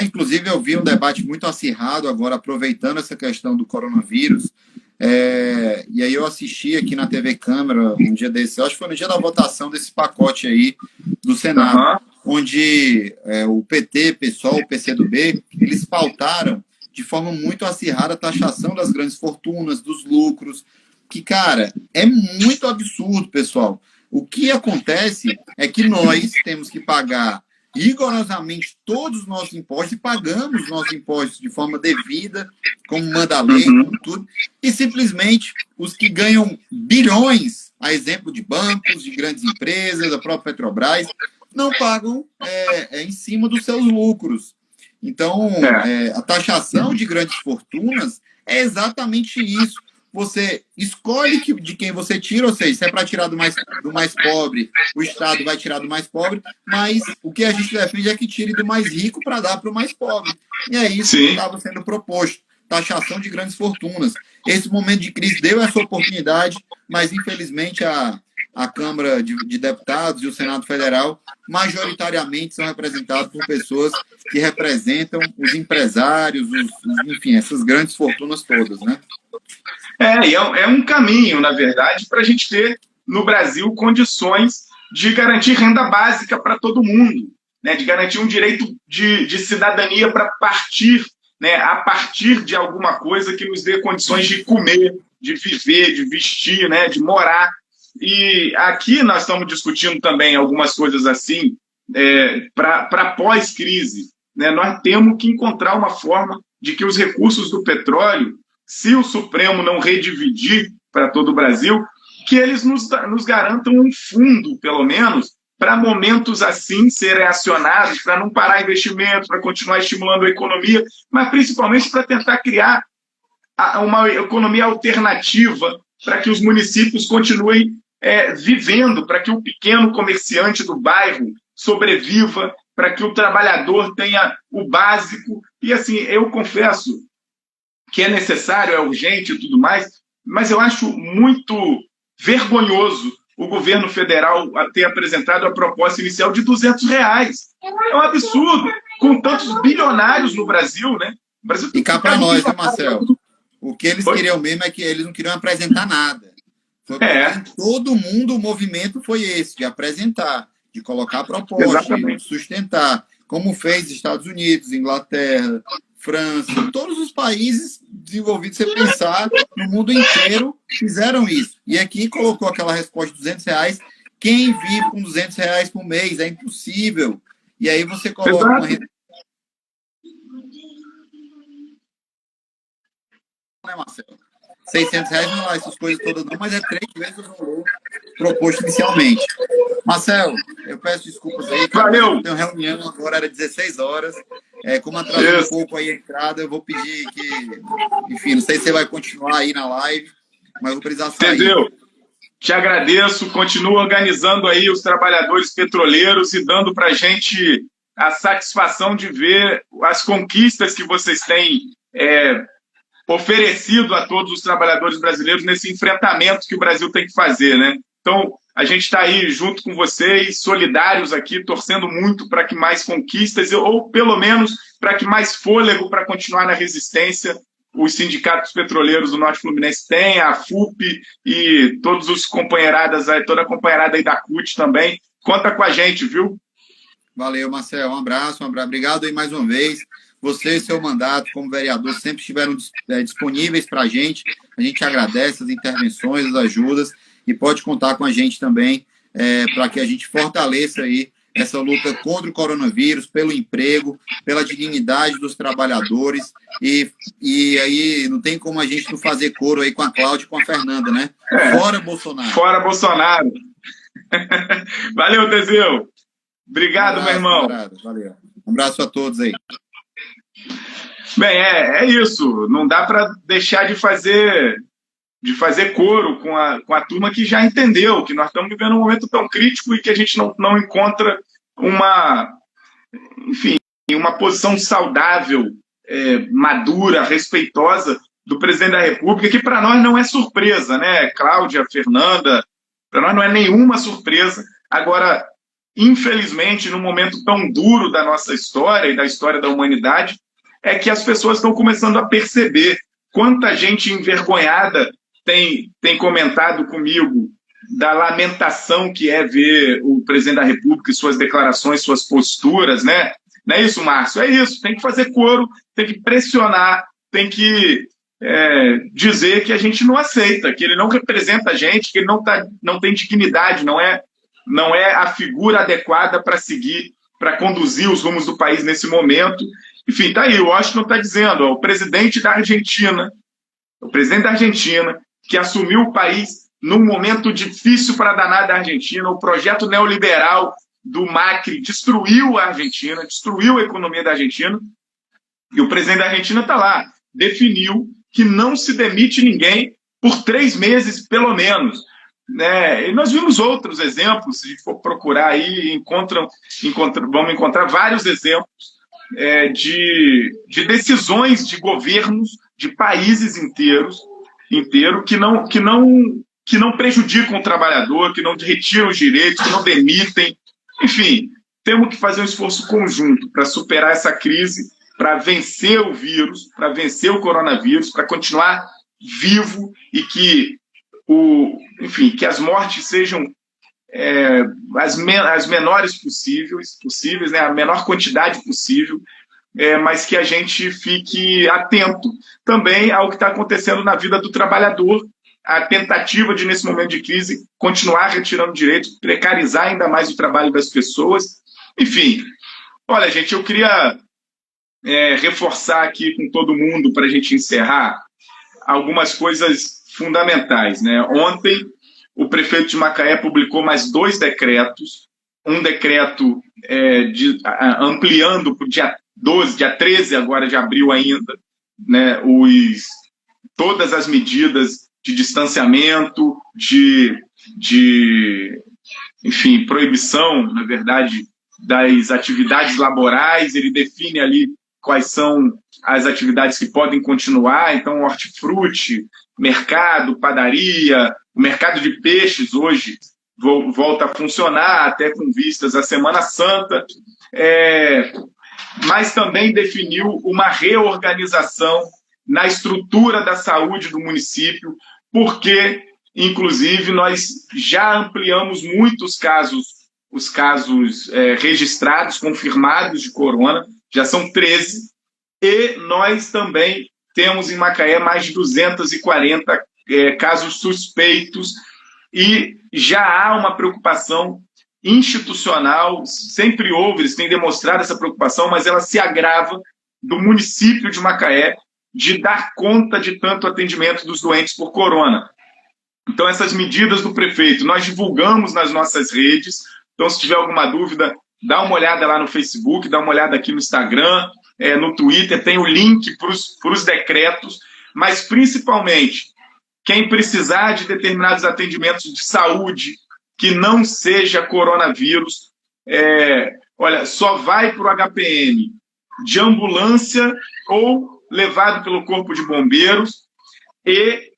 Inclusive, eu vi um debate muito acirrado agora, aproveitando essa questão do coronavírus. E aí eu assisti aqui na TV Câmara um dia desse, acho que foi no dia da votação desse pacote aí do Senado, onde o PT, PSOL, o PCdoB, eles pautaram de forma muito acirrada a taxação das grandes fortunas, dos lucros, que, cara, é muito absurdo, pessoal. O que acontece é que nós temos que pagar rigorosamente todos os nossos impostos, e pagamos os nossos impostos de forma devida, como manda a lei, como tudo, e simplesmente os que ganham bilhões, a exemplo de bancos, de grandes empresas, da própria Petrobras, não pagam em cima dos seus lucros. Então, a taxação de grandes fortunas é exatamente isso. Você escolhe de quem você tira, ou seja, se é para tirar do mais pobre, o Estado vai tirar do mais pobre, mas o que a gente defende é que tire do mais rico para dar para o mais pobre. E é isso que estava sendo proposto, taxação de grandes fortunas. Esse momento de crise deu essa oportunidade, mas infelizmente a Câmara de Deputados e o Senado Federal majoritariamente são representados por pessoas que representam os empresários, enfim, essas grandes fortunas todas, né? É um caminho, na verdade, para a gente ter no Brasil condições de garantir renda básica para todo mundo, né? De garantir um direito de cidadania para partir, né? A partir de alguma coisa que nos dê condições de comer, de viver, de vestir, né? De morar. E aqui nós estamos discutindo também algumas coisas assim para pós-crise, né? Nós temos que encontrar uma forma de que os recursos do petróleo, se o Supremo não redividir para todo o Brasil, que eles nos garantam um fundo, pelo menos, para momentos assim serem acionados, para não parar investimentos, para continuar estimulando a economia, mas principalmente para tentar criar uma economia alternativa para que os municípios continuem vivendo, para que o pequeno comerciante do bairro sobreviva, para que o trabalhador tenha o básico. E assim, eu confesso que é necessário, é urgente e tudo mais, mas eu acho muito vergonhoso o governo federal ter apresentado a proposta inicial de R$200. É um absurdo, com tantos bilionários no Brasil, né? O Brasil e cá para nós, né, Marcelo? O que eles queriam mesmo é que eles não queriam apresentar nada. Todo mundo, o movimento foi esse, de apresentar, de colocar proposta, de sustentar, como fez Estados Unidos, Inglaterra, França, todos os países desenvolvidos, você pensar, no mundo inteiro, fizeram isso. E aqui colocou aquela resposta de R$200. Quem vive com R$200 por mês? É impossível. E aí você coloca uma renda... Né, Marcelo? R$600 não é essas coisas todas não, mas é 3 vezes o valor proposto inicialmente. Marcelo, eu peço desculpas aí, cara. Valeu. Eu tenho reunião agora, era 16 horas. Como atrasou um pouco aí a entrada, eu vou pedir que... Enfim, não sei se você vai continuar aí na live, mas vou precisar sair. Entendeu? Te agradeço. Continua organizando aí os trabalhadores petroleiros e dando para a gente a satisfação de ver as conquistas que vocês têm oferecido a todos os trabalhadores brasileiros nesse enfrentamento que o Brasil tem que fazer, né? Então, a gente está aí junto com vocês, solidários aqui, torcendo muito para que mais conquistas, ou pelo menos para que mais fôlego para continuar na resistência os sindicatos petroleiros do Norte Fluminense têm, a FUP e todos os companheiradas aí, toda a companheirada aí da CUT também. Conta com a gente, viu? Valeu, Marcelo. Um abraço. Obrigado aí mais uma vez. Você e seu mandato como vereador sempre estiveram disponíveis para a gente agradece as intervenções, as ajudas, e pode contar com a gente também para que a gente fortaleça aí essa luta contra o coronavírus, pelo emprego, pela dignidade dos trabalhadores, e aí não tem como a gente não fazer coro aí com a Cláudia e com a Fernanda, né? Fora Bolsonaro. Fora Bolsonaro. Valeu, Teseu. Obrigado, meu irmão. Valeu. Um abraço a todos aí. Bem, é isso. Não dá para deixar de fazer coro com a turma que já entendeu que nós estamos vivendo um momento tão crítico e que a gente não encontra uma, enfim, uma posição saudável, madura, respeitosa do presidente da República, que para nós não é surpresa, né? Cláudia, Fernanda, para nós não é nenhuma surpresa. Agora, infelizmente, num momento tão duro da nossa história e da história da humanidade, é que as pessoas estão começando a perceber quanta gente envergonhada tem comentado comigo da lamentação que é ver o presidente da República e suas declarações, suas posturas, né? Não é isso, Márcio? É isso. Tem que fazer coro, tem que pressionar, tem que dizer que a gente não aceita, que ele não representa a gente, que ele não tem dignidade, não é a figura adequada para seguir, para conduzir os rumos do país nesse momento. Enfim, tá aí, o Washington está dizendo, o presidente da Argentina, que assumiu o país num momento difícil para danar da Argentina, o projeto neoliberal do Macri destruiu a Argentina, destruiu a economia da Argentina, e o presidente da Argentina está lá, definiu que não se demite ninguém por 3 meses, pelo menos. E nós vimos outros exemplos, se a gente for procurar aí, vamos encontrar vários exemplos de decisões de governos de países inteiros que não prejudicam o trabalhador, que não retiram os direitos, que não demitem. Enfim, temos que fazer um esforço conjunto para superar essa crise, para vencer o vírus, para vencer o coronavírus, para continuar vivo e que as mortes sejam as menores possíveis, né, a menor quantidade possível, mas que a gente fique atento também ao que está acontecendo na vida do trabalhador, a tentativa de, nesse momento de crise, continuar retirando direitos, precarizar ainda mais o trabalho das pessoas. Enfim, olha, gente, eu queria reforçar aqui com todo mundo, para a gente encerrar, algumas coisas fundamentais, né? Ontem, o prefeito de Macaé publicou mais 2 decretos, um decreto ampliando para o dia 12, dia 13 agora de abril ainda, né, todas as medidas de distanciamento, enfim, proibição, na verdade, das atividades laborais. Ele define ali quais são as atividades que podem continuar, então hortifruti, mercado, padaria, o mercado de peixes hoje volta a funcionar, até com vistas à Semana Santa, mas também definiu uma reorganização na estrutura da saúde do município, porque, inclusive, nós já ampliamos muitos os casos registrados, confirmados de corona, já são 13, e nós também temos em Macaé mais de 240 casos suspeitos, e já há uma preocupação institucional, sempre houve, eles têm demonstrado essa preocupação, mas ela se agrava do município de Macaé de dar conta de tanto atendimento dos doentes por corona. Então, essas medidas do prefeito, nós divulgamos nas nossas redes, então, se tiver alguma dúvida, dá uma olhada lá no Facebook, dá uma olhada aqui no Instagram, no Twitter, tem o link para os decretos, mas, principalmente, quem precisar de determinados atendimentos de saúde, que não seja coronavírus, olha, só vai para o HPM de ambulância ou levado pelo Corpo de Bombeiros, e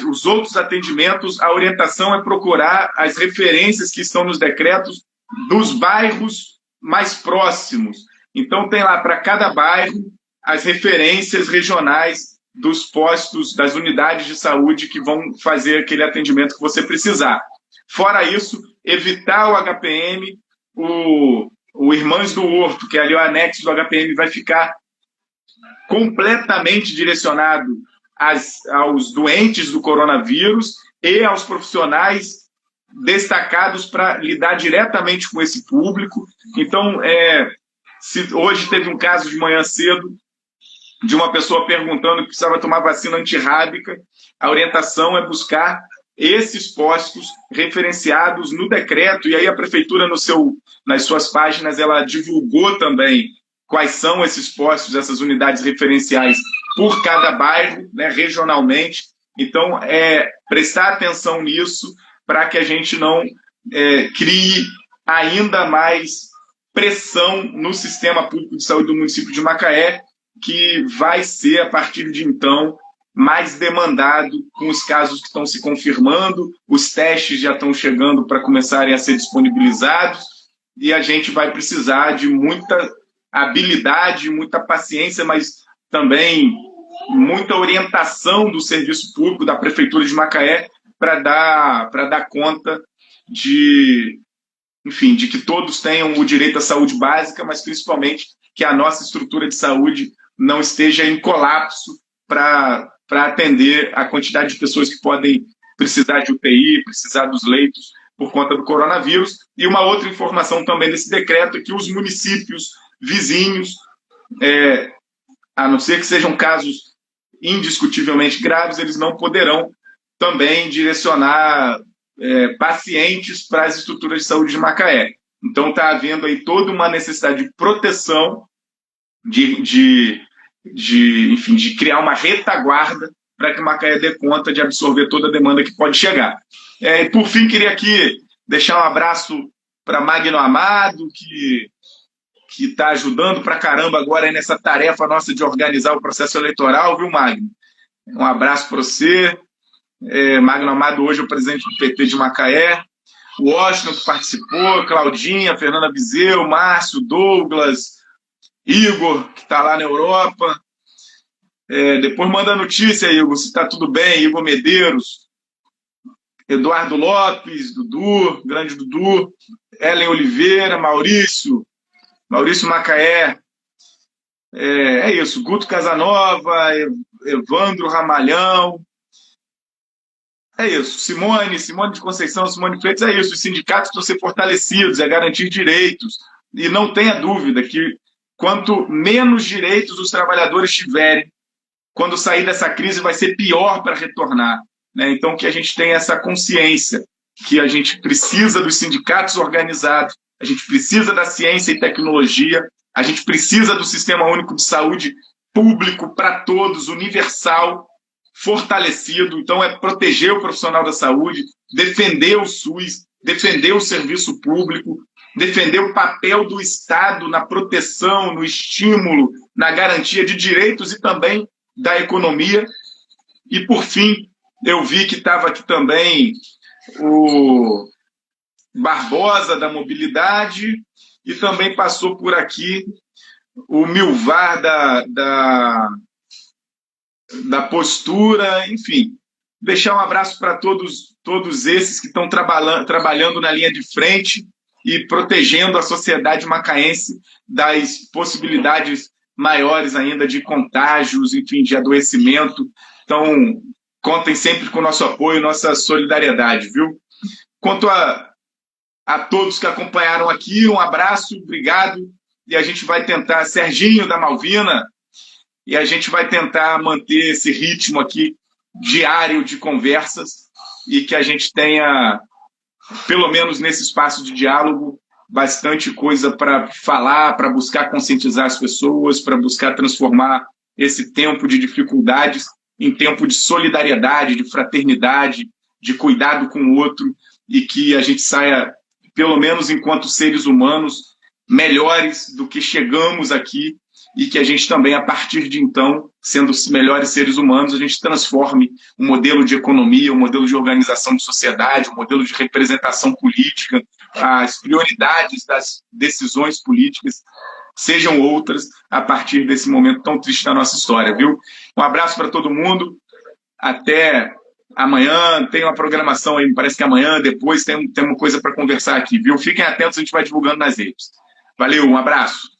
os outros atendimentos, a orientação é procurar as referências que estão nos decretos dos bairros mais próximos. Então, tem lá para cada bairro as referências regionais dos postos, das unidades de saúde que vão fazer aquele atendimento que você precisar. Fora isso, evitar o HPM, o Irmãs do Horto, que é ali o anexo do HPM, vai ficar completamente direcionado aos doentes do coronavírus e aos profissionais destacados para lidar diretamente com esse público. Então, hoje teve um caso de manhã cedo de uma pessoa perguntando que precisava tomar vacina antirrábica, a orientação é buscar esses postos referenciados no decreto, e aí a prefeitura, nas suas páginas, ela divulgou também quais são esses postos, essas unidades referenciais por cada bairro, né, regionalmente. Então, prestar atenção nisso para que a gente não crie ainda mais pressão no sistema público de saúde do município de Macaé, que vai ser, a partir de então, mais demandado com os casos que estão se confirmando, os testes já estão chegando para começarem a ser disponibilizados, e a gente vai precisar de muita habilidade, muita paciência, mas também muita orientação do serviço público, da Prefeitura de Macaé, para dar conta de que todos tenham o direito à saúde básica, mas principalmente que a nossa estrutura de saúde não esteja em colapso para atender a quantidade de pessoas que podem precisar de UTI, precisar dos leitos por conta do coronavírus. E uma outra informação também desse decreto é que os municípios vizinhos, a não ser que sejam casos indiscutivelmente graves, eles não poderão também direcionar pacientes para as estruturas de saúde de Macaé. Então está havendo aí toda uma necessidade de proteção, de criar uma retaguarda para que Macaé dê conta de absorver toda a demanda que pode chegar. E por fim, queria aqui deixar um abraço para Magno Amado, que está ajudando para caramba agora nessa tarefa nossa de organizar o processo eleitoral, viu, Magno? Um abraço para você. Magno Amado hoje é o presidente do PT de Macaé. O Washington, que participou, Claudinha, Fernanda Viseu, Márcio, Douglas, Igor, que está lá na Europa. Depois manda notícia, Igor, se está tudo bem. Igor Medeiros, Eduardo Lopes, Dudu, grande Dudu, Ellen Oliveira, Maurício Macaé. É isso, Guto Casanova, Evandro Ramalhão. É isso, Simone de Conceição, Simone Freitas, é isso. Os sindicatos precisam ser fortalecidos, garantir direitos. E não tenha dúvida que quanto menos direitos os trabalhadores tiverem, quando sair dessa crise vai ser pior para retornar, né? Então que a gente tenha essa consciência que a gente precisa dos sindicatos organizados, a gente precisa da ciência e tecnologia, a gente precisa do Sistema Único de Saúde público para todos, universal, fortalecido. Então proteger o profissional da saúde, defender o SUS, defender o serviço público, defender o papel do Estado na proteção, no estímulo, na garantia de direitos e também da economia. E, por fim, eu vi que estava aqui também o Barbosa, da Mobilidade, e também passou por aqui o Milvar, da Postura, enfim. Deixar um abraço para todos esses que estão trabalhando na linha de frente e protegendo a sociedade macaense das possibilidades maiores ainda de contágios, enfim, de adoecimento. Então, contem sempre com o nosso apoio, nossa solidariedade, viu? Quanto a todos que acompanharam aqui, um abraço, obrigado, e a gente vai tentar, Serginho da Malvina, e a gente vai tentar manter esse ritmo aqui diário de conversas e que a gente tenha, pelo menos nesse espaço de diálogo, bastante coisa para falar, para buscar conscientizar as pessoas, para buscar transformar esse tempo de dificuldades em tempo de solidariedade, de fraternidade, de cuidado com o outro, e que a gente saia, pelo menos enquanto seres humanos, melhores do que chegamos aqui, e que a gente também, a partir de então, sendo os melhores seres humanos, a gente transforme o modelo de economia, o modelo de organização de sociedade, o modelo de representação política, as prioridades das decisões políticas sejam outras a partir desse momento tão triste da nossa história, viu? Um abraço para todo mundo, até amanhã, tem uma programação aí, me parece que amanhã, depois tem uma coisa para conversar aqui, viu? Fiquem atentos, a gente vai divulgando nas redes. Valeu, um abraço.